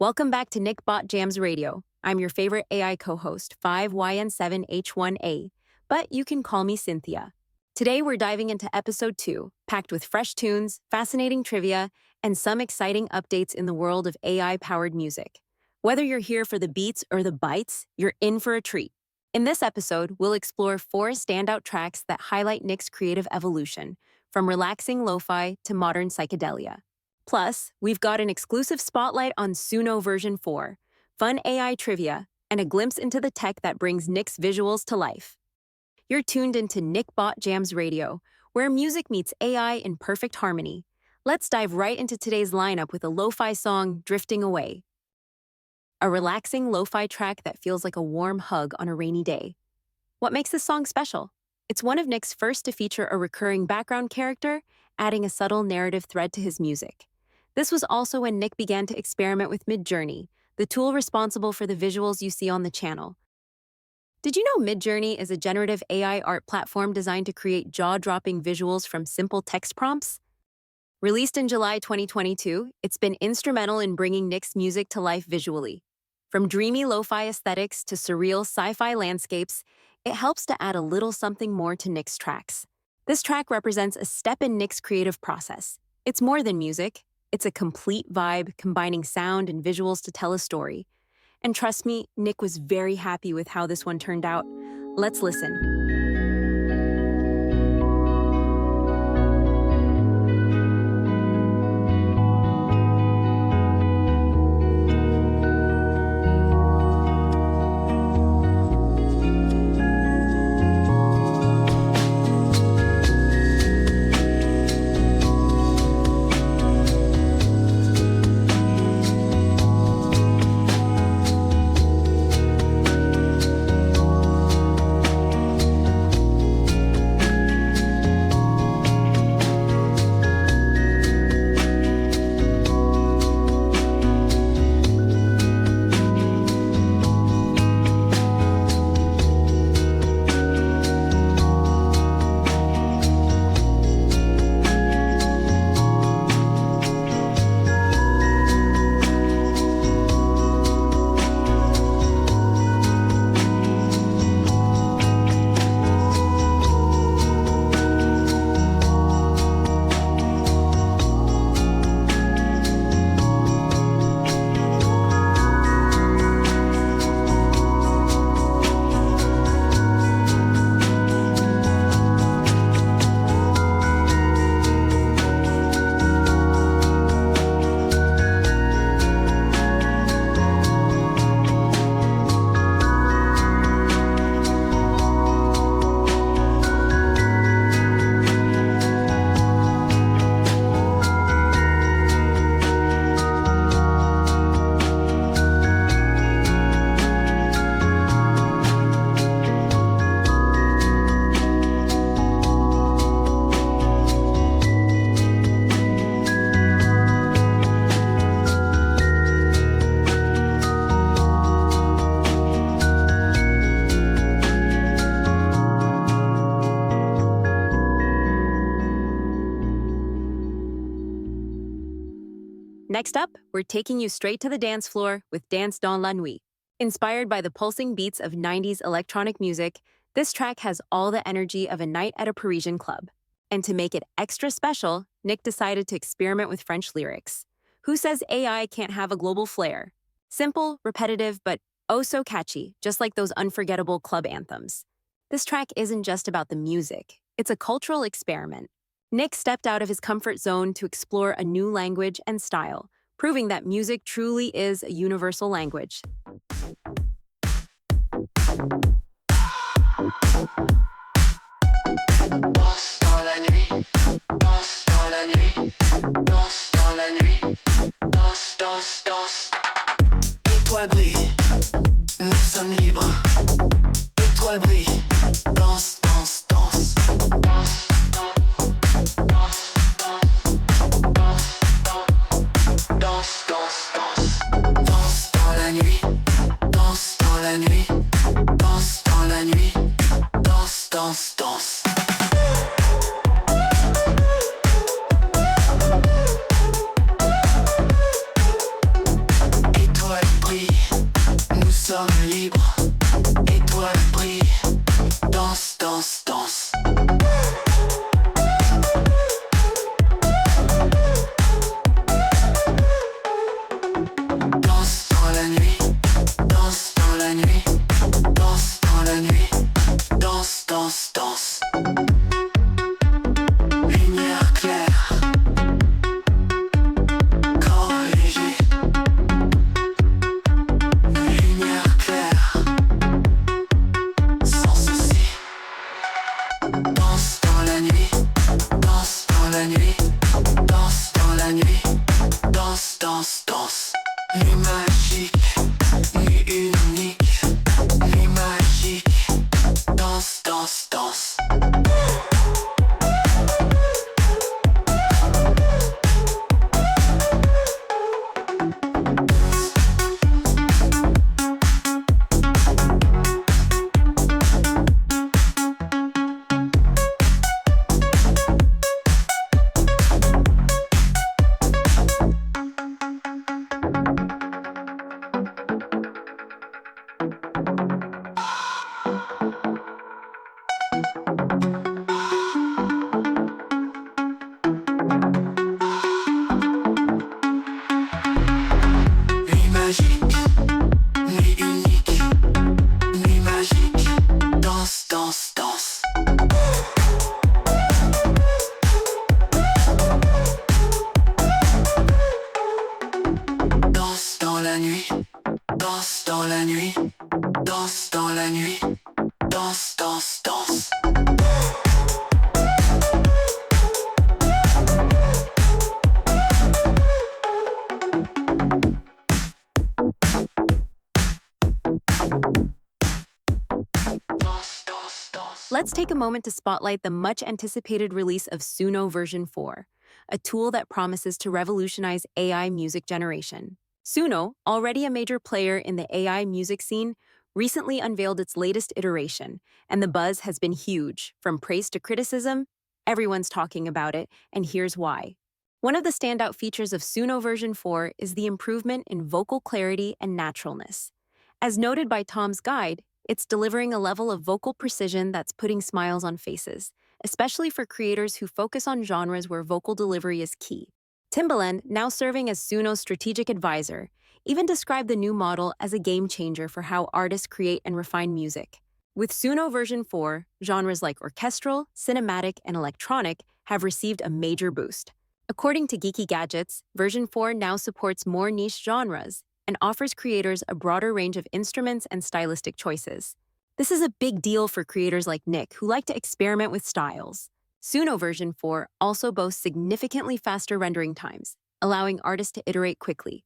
Welcome back to NickBot Jams Radio. I'm your favorite AI co-host, 5YN7H1A, but you can call me Synthia. Today we're diving into episode 2, packed with fresh tunes, fascinating trivia, and some exciting updates in the world of AI-powered music. Whether you're here for the beats or the bytes, you're in for a treat. In this episode, we'll explore 4 standout tracks that highlight Nick's creative evolution, from relaxing lo-fi to modern psychedelia. Plus, we've got an exclusive spotlight on Suno V.4, fun AI trivia, and a glimpse into the tech that brings Nick's visuals to life. You're tuned into NickBot Jams Radio, where music meets AI in perfect harmony. Let's dive right into today's lineup with a lo-fi song, Drifting Away. A relaxing lo-fi track that feels like a warm hug on a rainy day. What makes this song special? It's one of Nick's first to feature a recurring background character, adding a subtle narrative thread to his music. This was also when Nick began to experiment with MidJourney, the tool responsible for the visuals you see on the channel. Did you know MidJourney is a generative AI art platform designed to create jaw-dropping visuals from simple text prompts? Released in July 2022, it's been instrumental in bringing Nick's music to life visually. From dreamy lo-fi aesthetics to surreal sci-fi landscapes, it helps to add a little something more to Nick's tracks. This track represents a step in Nick's creative process. It's more than music. It's a complete vibe, combining sound and visuals to tell a story. And trust me, Nick was very happy with how this one turned out. Let's listen. Next up, we're taking you straight to the dance floor with Dance dans la nuit. Inspired by the pulsing beats of 90s electronic music, this track has all the energy of a night at a Parisian club. And to make it extra special, Nick decided to experiment with French lyrics. Who says AI can't have a global flair? Simple, repetitive, but oh so catchy, just like those unforgettable club anthems. This track isn't just about the music, it's a cultural experiment. Nick stepped out of his comfort zone to explore a new language and style, proving that music truly is a universal language. Danse dans la nuit, danse dans la nuit, danse dans la nuit, danse, danse, danse. Étoile brille, nous sommes libres. Étoile brille, danse, danse, danse. Danse, danse, danse, danse, danse, danse, danse, danse. Danse dans la nuit. let's take a moment to spotlight the much-anticipated release of Suno V.4, a tool that promises to revolutionize AI music generation. Suno, already a major player in the AI music scene, recently unveiled its latest iteration, and the buzz has been huge. From praise to criticism, everyone's talking about it, and here's why. One of the standout features of Suno V.4 is the improvement in vocal clarity and naturalness. As noted by Tom's Guide, it's delivering a level of vocal precision that's putting smiles on faces, especially for creators who focus on genres where vocal delivery is key. Timbaland, now serving as Suno's strategic advisor, even described the new model as a game changer for how artists create and refine music. With Suno V.4, genres like orchestral, cinematic, and electronic have received a major boost. According to Geeky Gadgets, V.4 now supports more niche genres and offers creators a broader range of instruments and stylistic choices. This is a big deal for creators like Nick, who like to experiment with styles. Suno V.4 also boasts significantly faster rendering times, allowing artists to iterate quickly.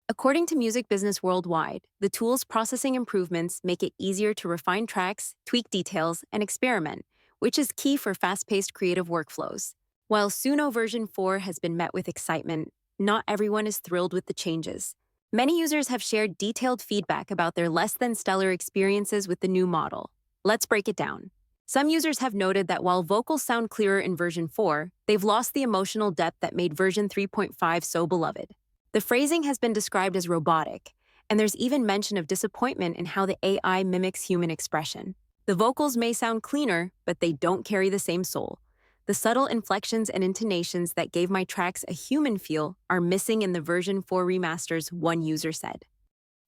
According to Music Business Worldwide, the tool's processing improvements make it easier to refine tracks, tweak details, and experiment, which is key for fast-paced creative workflows. While Suno V.4 has been met with excitement, not everyone is thrilled with the changes. Many users have shared detailed feedback about their less-than-stellar experiences with the new model. Let's break it down. Some users have noted that while vocals sound clearer in V.4, they've lost the emotional depth that made version 3.5 so beloved. The phrasing has been described as robotic, and there's even mention of disappointment in how the AI mimics human expression. The vocals may sound cleaner, but they don't carry the same soul. The subtle inflections and intonations that gave my tracks a human feel are missing in the V.4 remasters, one user said.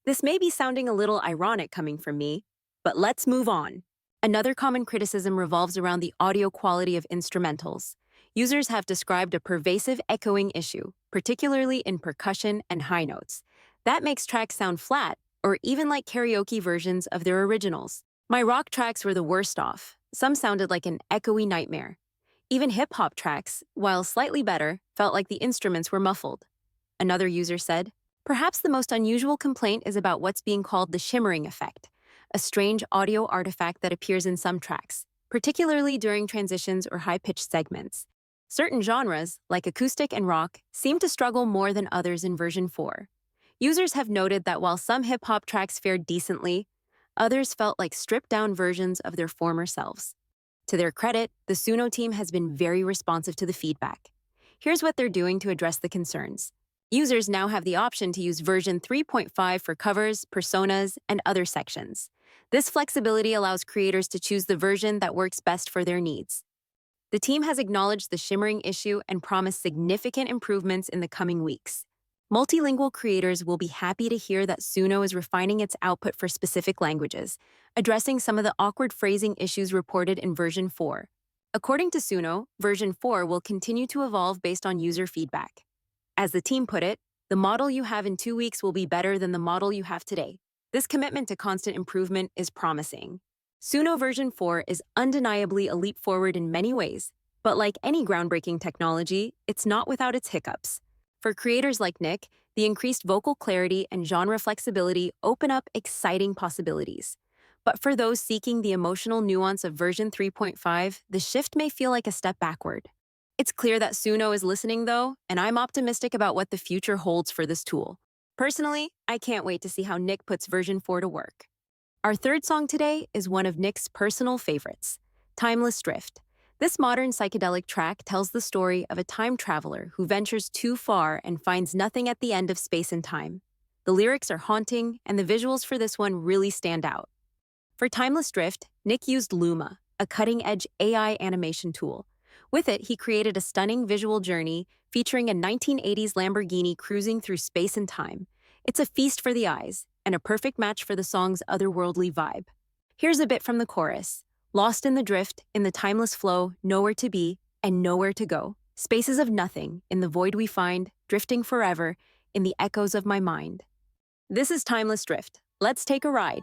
This may be sounding a little ironic coming from me, but let's move on. Another common criticism revolves around the audio quality of instrumentals. Users have described a pervasive echoing issue, particularly in percussion and high notes. That makes tracks sound flat, or even like karaoke versions of their originals. My rock tracks were the worst off. Some sounded like an echoey nightmare. Even hip-hop tracks, while slightly better, felt like the instruments were muffled. Another user said, perhaps the most unusual complaint is about what's being called the shimmering effect, a strange audio artifact that appears in some tracks, particularly during transitions or high-pitched segments. Certain genres, like acoustic and rock, seem to struggle more than others in V.4. Users have noted that while some hip-hop tracks fared decently, others felt like stripped-down versions of their former selves. To their credit, the Suno team has been very responsive to the feedback. Here's what they're doing to address the concerns. Users now have the option to use version 3.5 for covers, personas, and other sections. This flexibility allows creators to choose the version that works best for their needs. The team has acknowledged the shimmering issue and promised significant improvements in the coming weeks. Multilingual creators will be happy to hear that Suno is refining its output for specific languages, addressing some of the awkward phrasing issues reported in V.4. According to Suno, V.4 will continue to evolve based on user feedback. As the team put it, the model you have in 2 weeks will be better than the model you have today. This commitment to constant improvement is promising. Suno V.4 is undeniably a leap forward in many ways, but like any groundbreaking technology, it's not without its hiccups. For creators like Nick, the increased vocal clarity and genre flexibility open up exciting possibilities. But for those seeking the emotional nuance of version 3.5, the shift may feel like a step backward. It's clear that Suno is listening, though, and I'm optimistic about what the future holds for this tool. Personally, I can't wait to see how Nick puts V.4 to work. Our third song today is one of Nick's personal favorites, Timeless Drift. This modern psychedelic track tells the story of a time traveler who ventures too far and finds nothing at the end of space and time. The lyrics are haunting, and the visuals for this one really stand out. For Timeless Drift, Nick used Luma, a cutting-edge AI animation tool. With it, he created a stunning visual journey featuring a 1980s Lamborghini cruising through space and time. It's a feast for the eyes, and a perfect match for the song's otherworldly vibe. Here's a bit from the chorus. Lost in the drift, in the timeless flow, nowhere to be, and nowhere to go. Spaces of nothing, in the void we find, drifting forever, in the echoes of my mind. This is Timeless Drift. Let's take a ride.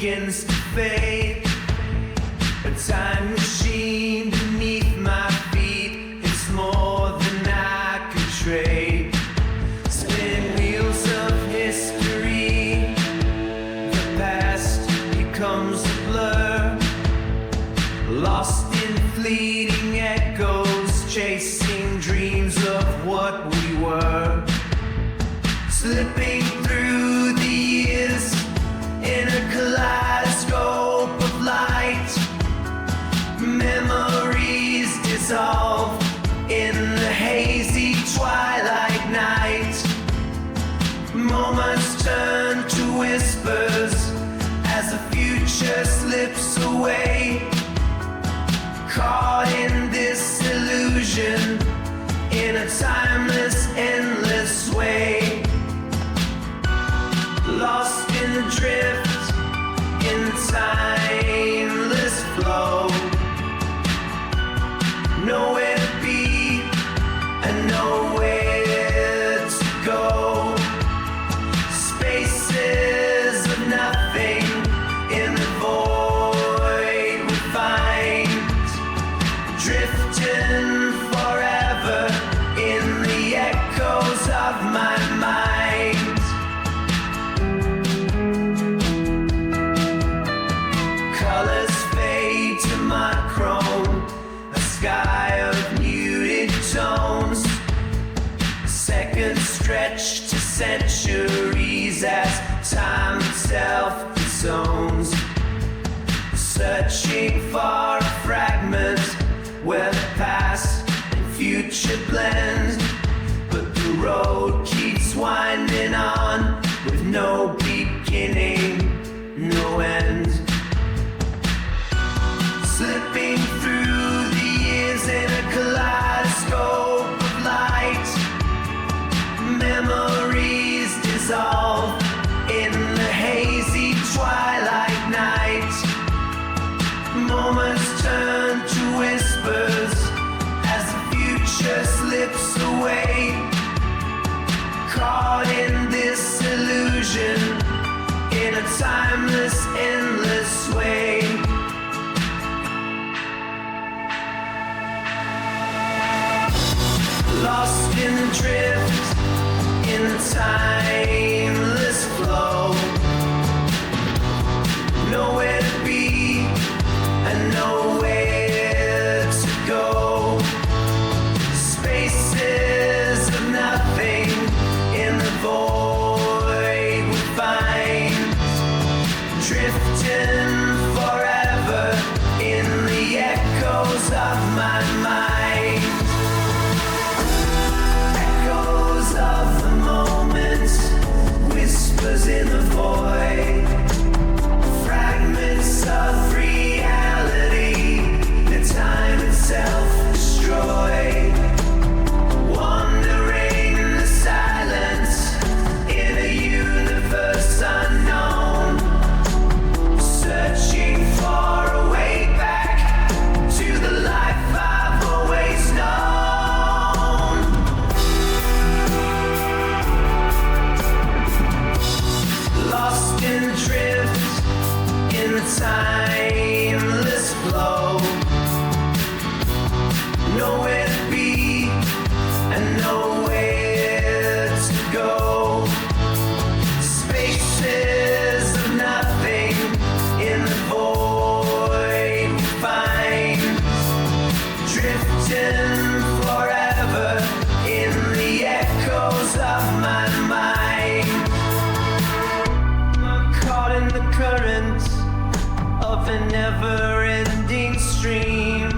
begins to fade. A time machine beneath my feet. It's more than I could trade. Spin wheels of history. The past becomes a blur. Lost in fleeting echoes, chasing dreams of what we were. Slipping through the years in a kaleidoscope of light. Memories dissolve in the hazy twilight night. Moments turn to whispers as the future slips away. Caught in this illusion, in a timeless, endless way. Lost in the drift, in the timeless flow. Nowhere to be, and nowhere to go. Spaces of nothing, in the void we find. Drifting forever in the echoes of my mind. Colors fade to monochrome, a sky of muted tones. Seconds stretch to centuries as time itself disowns. Searching for a fragment where the past and future blend, but the road keeps winding on with no beginning, no end. Slipping through the years in a kaleidoscope of light. Memories dissolve in the hazy twilight night. Moments turn to whispers as the future slips away. Caught in this illusion, in a timeless, endless way. Lost in the drift, in the timeless flow. Nowhere to be, and nowhere to go. Spaces of nothing, in the void we find. Drifting forever in the echoes of my mind. Echoes of the moment, whispers in the void. Fragments of reality, the time itself destroyed. Wandering in the silence, in a universe unknown. Searching for a way back to the life I've always known. Lost in the drift, in the timeless flow. Nowhere to be, and nowhere to go. Spaces of nothing, in the void we find. Drifting forever in the echoes of my mind. I'm caught in the current of a never-ending stream.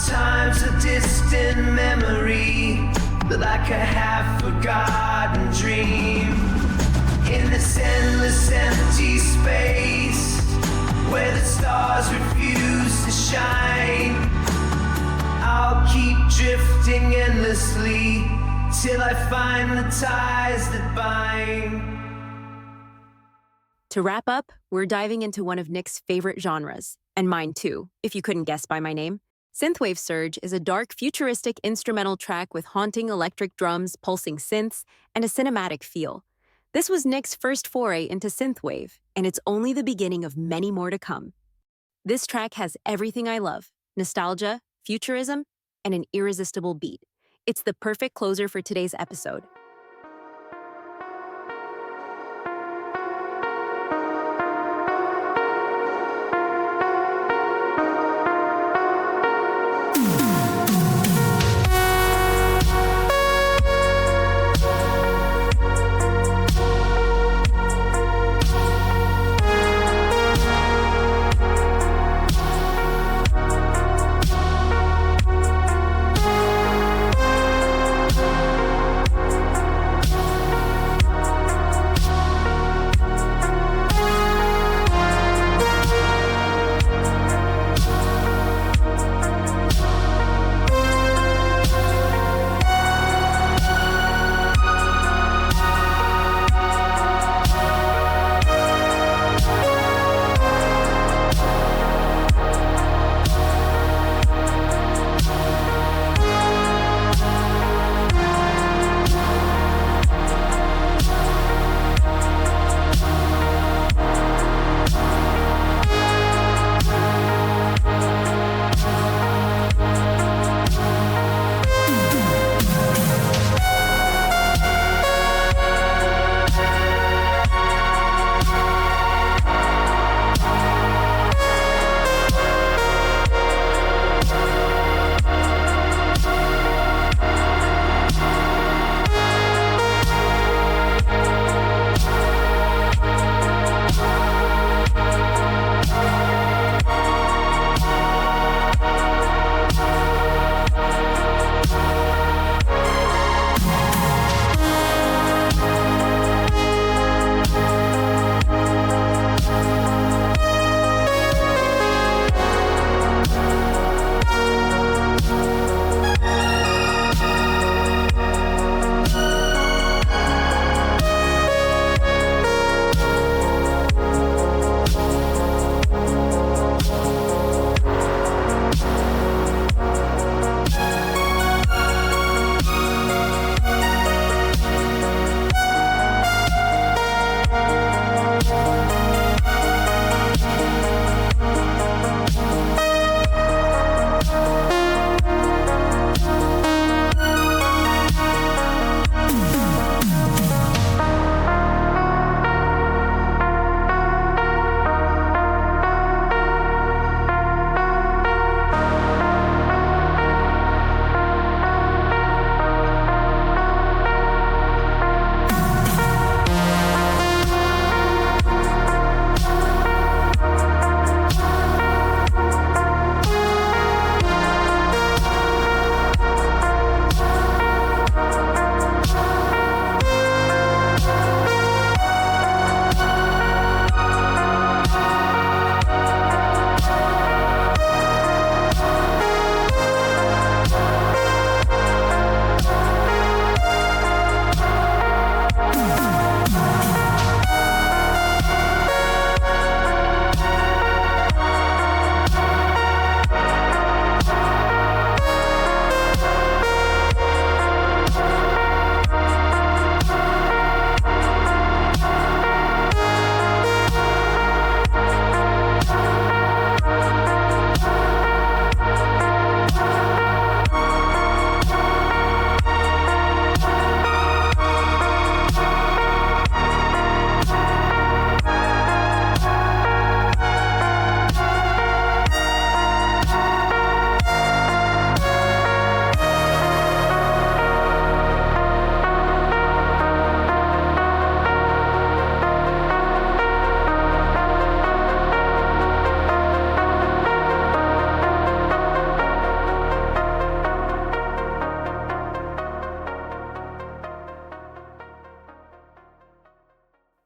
Time's a distant memory, like a half-forgotten dream. In this endless empty space, where the stars refuse to shine, I'll keep drifting endlessly till I find the ties that bind. To wrap up, we're diving into one of Nick's favorite genres, and mine too, if you couldn't guess by my name. Synthwave Surge is a dark, futuristic instrumental track with haunting electric drums, pulsing synths, and a cinematic feel. This was Nick's first foray into synthwave, and it's only the beginning of many more to come. This track has everything I love: nostalgia, futurism, and an irresistible beat. It's the perfect closer for today's episode.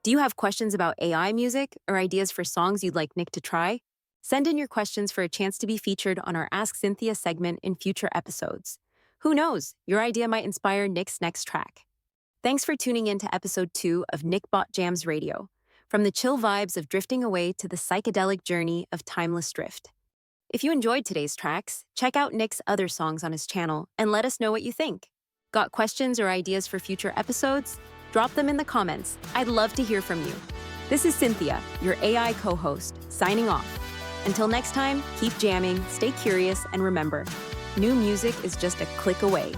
Do you have questions about AI music or ideas for songs you'd like Nick to try? Send in your questions for a chance to be featured on our Ask Synthia segment in future episodes. Who knows, your idea might inspire Nick's next track. Thanks for tuning in to episode 2 of NickBot Jams Radio, from the chill vibes of drifting away to the psychedelic journey of timeless drift. If you enjoyed today's tracks, check out Nick's other songs on his channel and let us know what you think. Got questions or ideas for future episodes? Drop them in the comments. I'd love to hear from you. This is Synthia, your AI co-host, signing off. Until next time, keep jamming, stay curious, and remember, new music is just a click away.